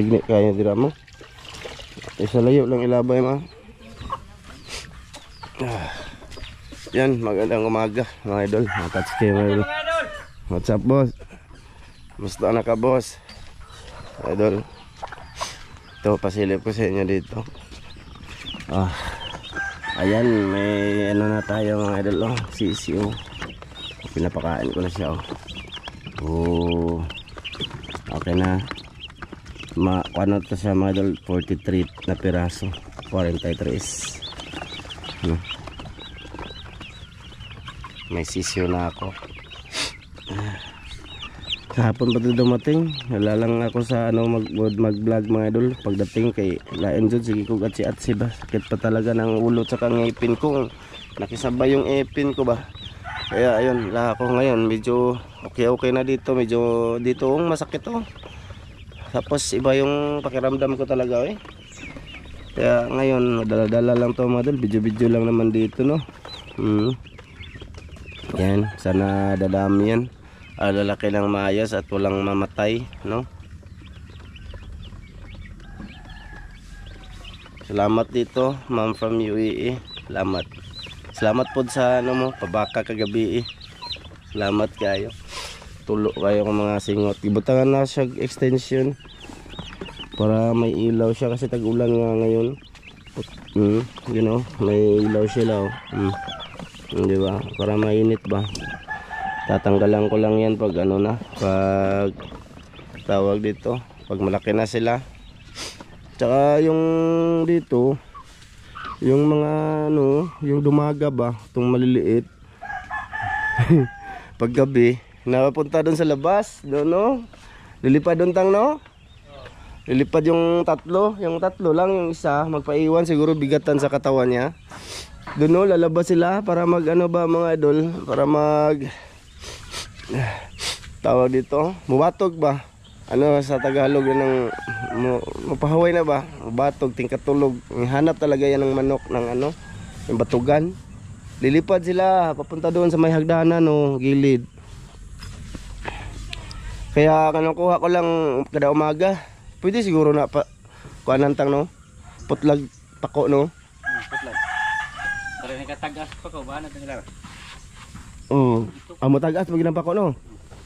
Tignik kaya dira mo. Isa layo lang ilabay ma. Yan, magandang umaga mga idol. Matouch kayo mga idol. What's up boss? Musta na ka boss? Idol. Ito, pasilip ko sa inyo dito. Ayan, may ano na tayo mga idol. Sisiyo. Pinapakain ko na siya. Okay na. Ano to siya mga idol? 43 na piraso. 43. May sisiyo na ako. Kahapon pa ito dumating. Wala lang ako sa mag-vlog mga idol. Pagdating kay lain dyan, sige ko gatsi-atsi ba. Sakit pa talaga ng ulo tsaka ngipin ko. Nakisabay yung ipin ko ba. Kaya ayun, ako ngayon medyo okay na dito. Medyo dito masakit oh. Tapos iba yung pakiramdam ko talaga eh. Kaya ngayon dala-dala lang to mga idol. Video lang naman dito no. Yan, sana dadami yan. Lalaki ng maayos at walang mamatay no. Salamat dito ma'am from UAE. Salamat po sa mo pabaka kagabi eh. Salamat kayo. Tulo kayo ng mga singot. Ibutangan na siya extension para may ilaw siya kasi tag-ulan nga ngayon. You know, may ilaw sila di ba? Para mainit ba? Tatanggalan ko lang yan pag pag tawag dito, pag malaki na sila. Tsaka yung dito, yung mga yung dumaga ba, itong maliliit. Pag gabi, napapunta doon sa labas, doon no. Lilipad doon tang no. Lilipad yung tatlo lang, yung isa magpaiwan siguro bigatan sa katawan niya. Doon no, lalabas sila para mag ba mga idol, para mag tawag dito, bubatog ba? Sa Tagalog ng mapahaway na ba? Bubatog, tingkatulog. Hanap talaga yan ng manok ng yung batugan. Lilipad sila papunta doon sa may hagdanan gilid. Kaya kuha ko lang kada umaga. Pwede siguro na pa kuanan tang putlag pako putlag. Para nakatagas pa ko ba na nila. Amo tagas pag ginapako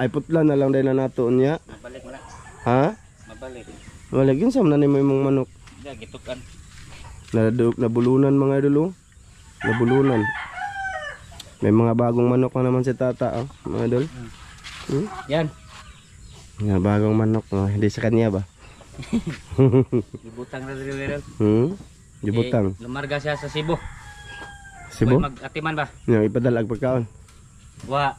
ay putla na lang din na nato niya. Mabalik mo na. Ha? Mabalik. Mabalik yun sa manani mo yung manok. Ya gitukan. Nabulunan mga idol. Nabulunan. May mga bagong manok na naman si tata mga idol. Yan. Nga bagong manok hindi sa kanya ba? Dibutang na rin. Dibutang. Lumarga siya sa Cebu. Cebu? Mag-atiman ba? Yung ipadalag pagkaon. Wa.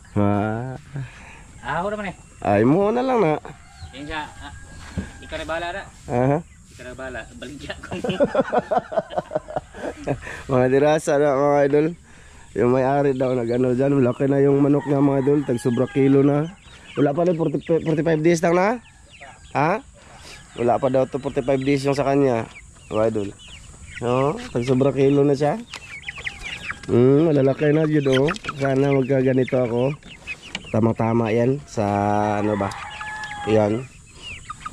Ako naman Ay mo na lang na. Yan siya. Ikaw na bahala na. Ikaw na bahala. Baligya ko. Mga dirasa na mga idol. Yung may-ari daw nag-ano dyan. Malaki na yung manok nga mga idol. Tag sobra kilo na. Wala pa rin 45 days lang na. Wala pa daw to 45 days yung sa kanya mga idol. Tag sobra kilo na siya. Malalaki na yun Sana magkaganito ako. Tamang-tama yan sa ba. Yan.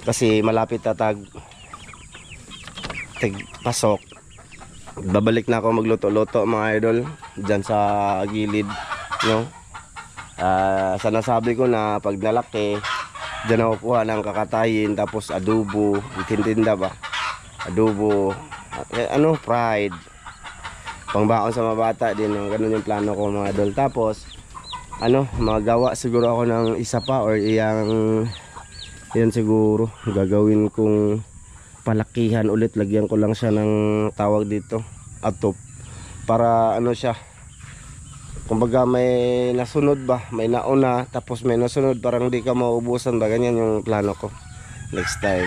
Kasi malapit na tag pasok. Babalik na ako magluto-luto mga idol dyan sa gilid sana sabi ko na pag nalaki dyan ako kuha ng kakatayin tapos adobo, itintinda ba adobo, fried pangbaon sa mga bata din ganun yung plano ko mga idol. Tapos magawa siguro ako ng isa pa or yan siguro gagawin kong palakihan ulit. Lagyan ko lang siya ng tawag dito atop para siya kumbaga may nasunod ba, may nauna tapos may nasunod parang di ka maubusan ba, ganyan yung plano ko next time.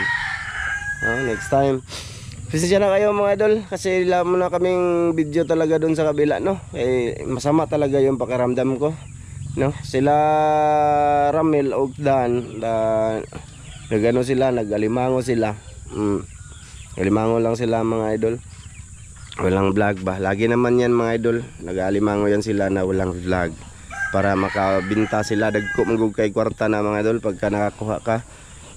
Pasensya na kayo mga idol kasi wala mo na kaming video talaga doon sa kabila masama talaga yung pakiramdam ko sila Ramil o Dan nagano sila, nag-alimango sila. Alimango lang sila mga idol. Walang vlog ba? Lagi naman yan mga idol. Nag-alimango yan sila na walang vlog. Para makabinta sila. Dagko magug kay kwarta na mga idol pagka nakakuha ka.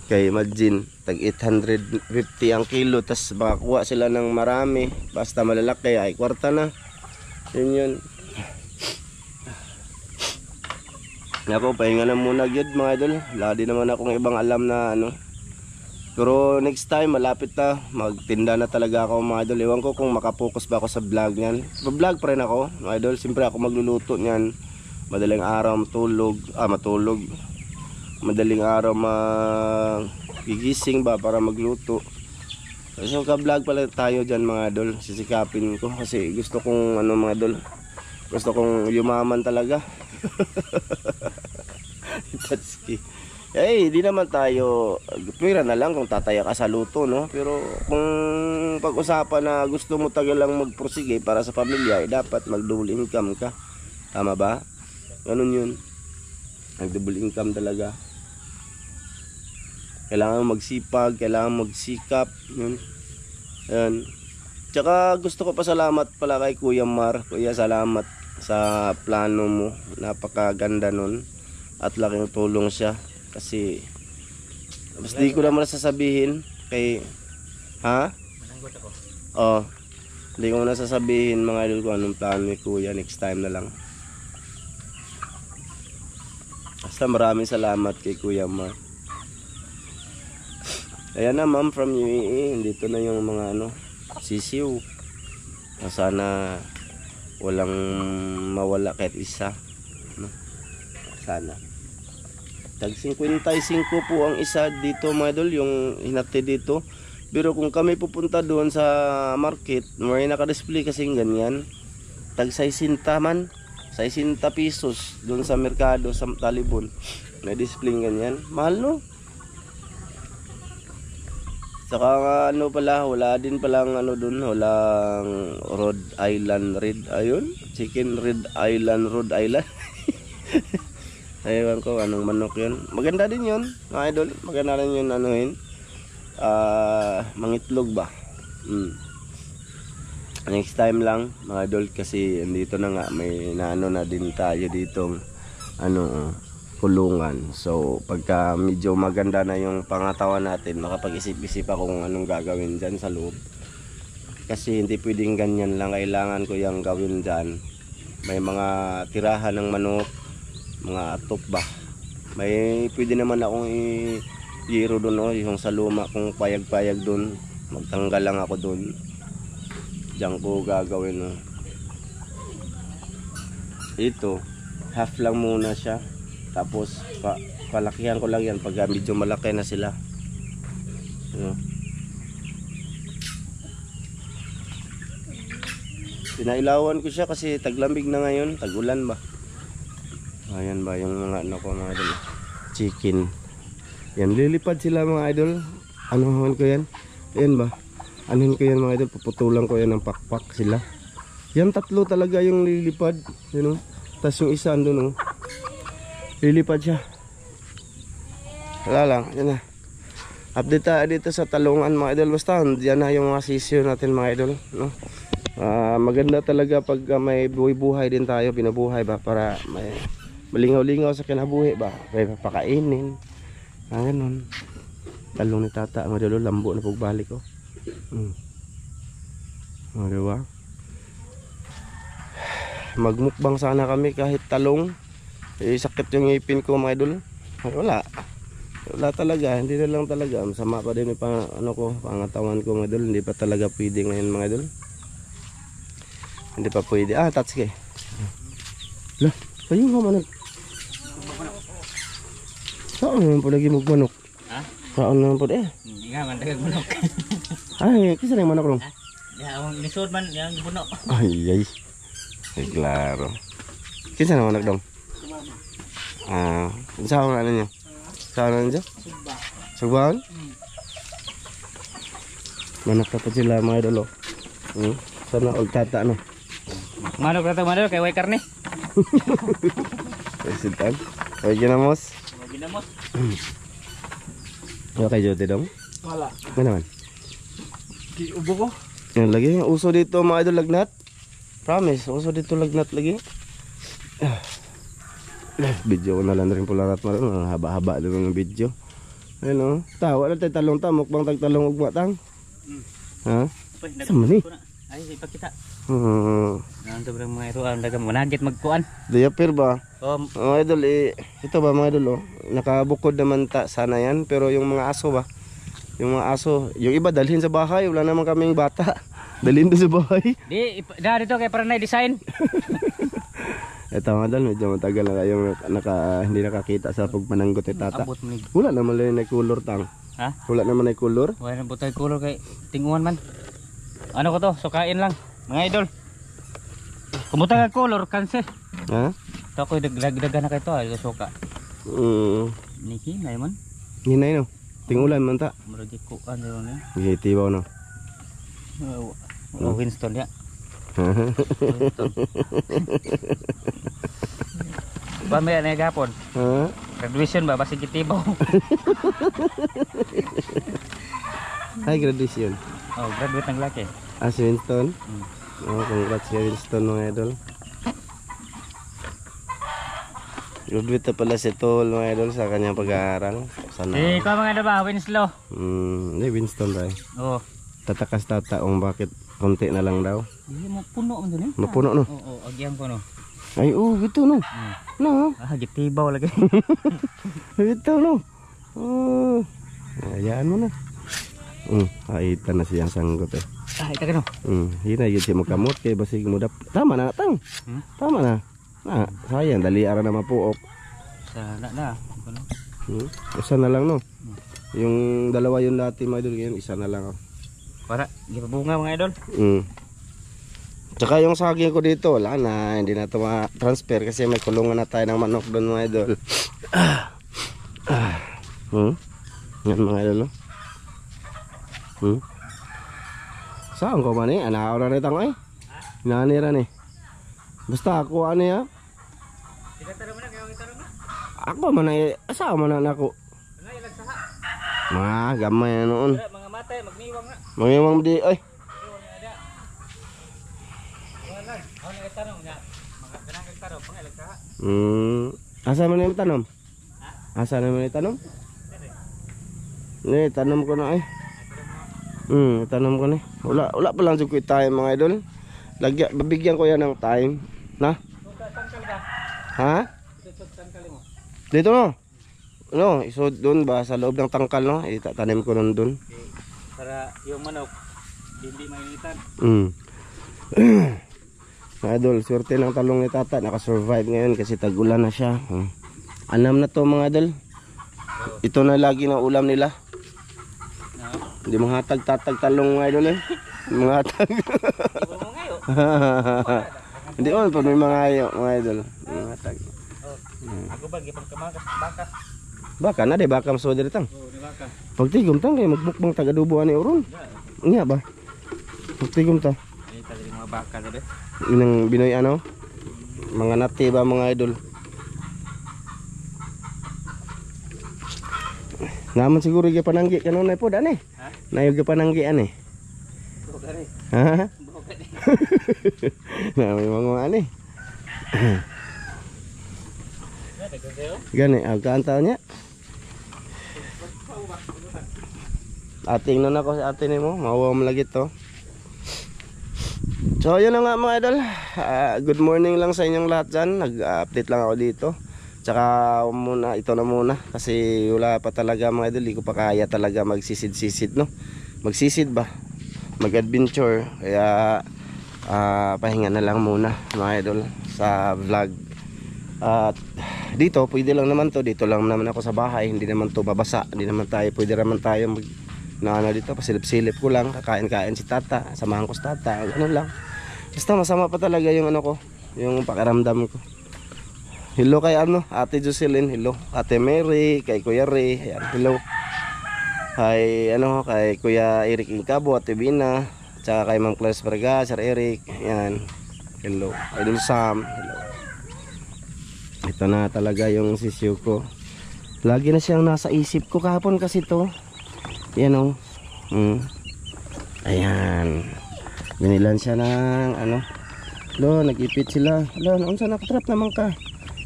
Kaya imagine, tag 850 ang kilo, tas makakuha sila ng marami. Basta malalaki ay kwarta na. Yun. Ako, pahinga na muna gyud mga idol. Wala din naman akong ibang alam na ano. Pero next time, malapit na. Magtinda na talaga ako mga idol. Ewan ko kung makapokus ba ako sa vlog niyan. Vlog pa rin ako mga idol. Siyempre ako magluluto niyan. Madaling araw matulog. Madaling araw gigising ba para magluto. So ka-vlog pala tayo dyan mga idol. Sisikapin ko kasi gusto kong ano mga idol. Gusto kong yumaman talaga. Tatski. Di naman tayo pwera na lang kung tataya ka sa luto, no? Pero kung pag-usapan na gusto mo lang magpursige para sa pamilya, dapat mag-double income ka. Tama ba? Ganun yun. Mag-double income talaga. Kailangan magsipag, kailangan magsikap, yun. Ayan. Tsaka gusto ko pasalamat pala kay Kuya Mar. Kuya, salamat sa plano mo. Napakaganda nun. At laking tulong siya. Kasi mas di ko naman sasabihin kay Mananggot ako. Hindi ko na sasabihin mga idol kung anong plano ni Kuya. Next time na lang. Basta maraming salamat kay Kuya Mar. Ayan na ma'am from UAE. Dito na yung mga sisiw. Sana walang mawala kahit isa, no? Sana. Tag 55 po ang isa dito mga idol, yung hinati dito. Pero kung kami pupunta doon sa market, may naka-display kasing ganyan. Tag 60 man, 60 pesos doon sa merkado sa Talibon. May display ganyan. Mahal, no? Saka pala, wala din palang doon, walang Rhode Island Red, ayun, chicken Red Island, Rhode Island. Ayun ko, anong manok yun. Maganda din yun, mga idol, maganda rin yun, mangitlog ba. Next time lang, mga idol, kasi dito na nga, may na din tayo ditong, kulungan. So pagka medyo maganda na yung pangatawan natin, makapag-isip-isip ako kung anong gagawin dyan sa loob. Kasi hindi pwedeng ganyan lang, kailangan ko yung gawin dyan. May mga tirahan ng manok, mga atop ba. May pwede naman akong i-giro doon, yung sa luma, kung payag-payag doon, magtanggal lang ako doon. Diyan ko gagawin. Ito, half lang muna siya. Tapos palakihan ko lang yan pag medyo malaki na sila. Pinailawan ko siya kasi taglamig na ngayon, tag-ulan ba. Ayan ba yung mga ko mga idol. Chicken. Yan, lilipad sila mga idol. Anuhan ko yan. Ayan ba. Anuhan ko yan mga idol. Puputulan ko yan ng pakpak sila. Yan tatlo talaga yung lilipad. Yun, tas yung isa andun, lilipad siya. Wala lang, yan na. Update tayo dito sa talungan mga idol. Basta yan na yung mga sisiyo natin mga idol, no? Maganda talaga pag may buhay din tayo, binubuhay ba, para may malingaw-lingaw sa kinabuhi ba, may papakainin. Ganun. Talong ni tata mga idol, lambo na pagbalik ko. Diba? Magmukbang sana kami kahit talong. Sakit yung ngipin ko mga idol. Wala talaga, hindi na lang talaga. Masama pa din yung pangatawan ko mga idol. Hindi pa talaga pwede ngayon mga idol. Hindi pa pwede. Tatsuki. Lah, kayo nga manok. Saan naman po lagi magmanok? Saan naman po Hindi nga man tagag manok. Kisa na yung manok ron? Yung nisod man, yung bunok. Ay, klaro. Kisa na manok dong? Saan ano niya? Saan ano niya? Sugbaan? Manok tapos sila mga idol. Sana tata Manok na ito manok, kay way karne. Sintan? Way ginamos? Ginamos. Wala kay Jote dong? Wala. Ano naman? Ubo ko. Yan lagi, uso dito mga idol lagnat. Promise, uso dito lagnat lagi. Video ko na lang rin pula rat maroon. Haba-haba doon ng video. Ayun o. Tawa na tayo talong tamok bang tagtalong ugma tang. Ha? Uy, Sama ni? Ay, ipakita. Hmm. Nang sobrang mga ito, ang dagang managit magkuan. Diaper ba? Oh, Idol, ito ba mga idol, nakabukod naman sana yan, pero yung mga aso ba, yung mga aso, yung iba dalhin sa bahay, wala naman kaming bata, dalhin doon sa bahay. Dari to kay para na design. Ito mga idol, medyo matagal na kayong hindi nakakita sa pagpananggot ni tata. Abot mo ni. Wala naman lang na color tang. Ha? Wala naman na color. Wala na butay color kay tinguan man. Ano ko to? Sukain lang, mga idol. Kumuta ka color kanse. Ha? To ko dagdagan na kay to, ay suka. Niki na man. Hinay no. Tingulan man ta. Murag ko ano ni. Gitibaw no. Winston ya. Ba may na gapon. Ha? Graduation ba basi kitibaw. Hi, graduation. Oh, graduate ng laki. Si Winston. Oh, congrats kay Winston mga idol. Graduate na pala si Tol mga idol sa kanyang pag-aaral. Sana. Ikaw mga idol ba, Winslow? Hindi, Winston tayo. Oo. Tatakas tata kung bakit konti na lang daw. Hindi mo puno man dun eh. Mapuno no? Oo, agyan ko no. Ay, ito no. No. Gitibaw lagi. Ito no. Hayaan mo na. Kaita na siyang sanggot eh. Ita ka no. Hina yun siya magkamot kay basig mo tama na tang. Tama na. Sayang dali ara na mapuok. Sana na. Isa na lang no. Yung dalawa yun dati mga idol, ngayon isa na lang. Para gipabunga mga idol. Tsaka yung saging ko dito, wala na, hindi na ito ma-transfer kasi may kulungan na tayo ng manok doon mga idol. Yan mga idol no. Saan ko man eh? Anakaw na rin tang ay. Nanira ni. Basta ako ano ya. Tigataro mo na, kaya itanong na. Ako man ay, asawa man na ako. Ngay lagsaha. Mga gamay na noon. Mga matay, magniwang na. Mangiwang di ay. Wala. Ako na itanong nga. Mga ganang itanong, pang lagsaha. Asa man yung tanom? Asa naman yung tanom? Tanom ko na ay. Tanom ko na. Wala pa lang ko tayo mga idol. Babigyan ko yan ng time. Na? Ha? Dito no? Ano? Isod doon ba? Sa loob ng tangkal no? Itatanim ko nun doon. Para yung manok, hindi mainitan. Mga idol, swerte ng talong ni tata. Nakasurvive ngayon kasi tag-ulan na siya. Anam na to mga idol. Ito na lagi ng ulam nila. Hindi mga tatag talong mga idol eh. Mga hatag. Hindi mo pa may mga ayo mga idol. Mga hatag. Ako ba gipang kamakas baka? Baka na de baka maso diri tang. Oo, di baka. Pagtigom tang kay magbukbang taga-adubo ani uron. Nya ba? Pagtigom ta. Tali mga baka na be. Inang Binoy ano? Mga nati ba mga idol? Naman siguro yung pananggi kanunay po daan eh. Nayog yung pananggi ani. Bukari. Ha? Bukari. May mga ani. Gani, kaantaw niya. Ating na ako sa atin mo, mawawam lagi to. So yun na nga mga idol. Good morning lang sa inyong lahat dyan. Nag-update lang ako dito. Tsaka muna, ito na muna. Kasi wala pa talaga mga idol. Hindi ko pa kaya talaga magsisid-sisid no. Magsisid ba? Mag-adventure. Kaya pahinga na lang muna mga idol sa vlog. At dito pwede lang naman to. Dito lang naman ako sa bahay. Hindi naman to babasa. Hindi naman tayo, pwede naman tayo dito, pasilip-silip ko lang. Kakain-kain si tata. Samahan ko si tata. Ganun lang. Basta masama pa talaga yung ano ko, yung pakiramdam ko. Hello kay Ate Jocelyn, hello. Ate Mary, kay Kuya Ray, ayan, hello. Kay kay Kuya Eric Incabo, Ate Bina, tsaka kay Mang Clarence Varga, Sir Eric, ayan. Hello. Idol Sam, hello. Ito na talaga yung sisiyo ko. Lagi na siyang nasa isip ko kahapon kasi to. Yan o. Ayan. Binilan siya ng nag-ipit sila. Ano, saan nakatrap naman ka?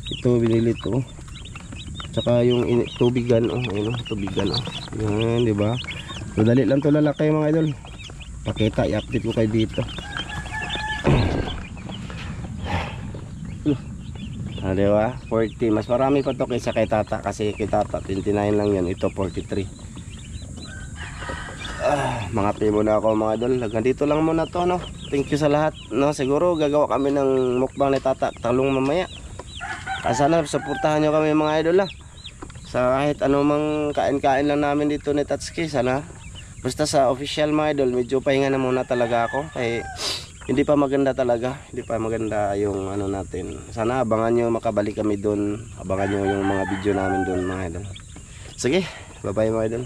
Ito binili to. Tsaka yung tubigan, oh, ayun, oh, tubigan, oh. Yan, di ba? Madali lang to lalaki mga idol. Pakita, i-update ko kayo dito. Di ba? 40, mas marami pa to kaysa kay tata, kasi kay tata 29 lang yan, ito 43. Mga pibo na ako mga idol. Hanggang dito lang muna to, no. Thank you sa lahat, no. Siguro gagawa kami ng mukbang ni tata talong mamaya. Sana suportahan nyo kami mga idol, sa kahit anumang kain-kain lang namin dito ni Tatsuki. Sana basta sa official mga idol, medyo pahinga na muna talaga ako, kaya hindi pa maganda talaga, hindi pa maganda yung ano natin. Sana abangan nyo makabalik kami doon, abangan nyo yung mga video namin doon mga idol. Sige, bye bye mga idol.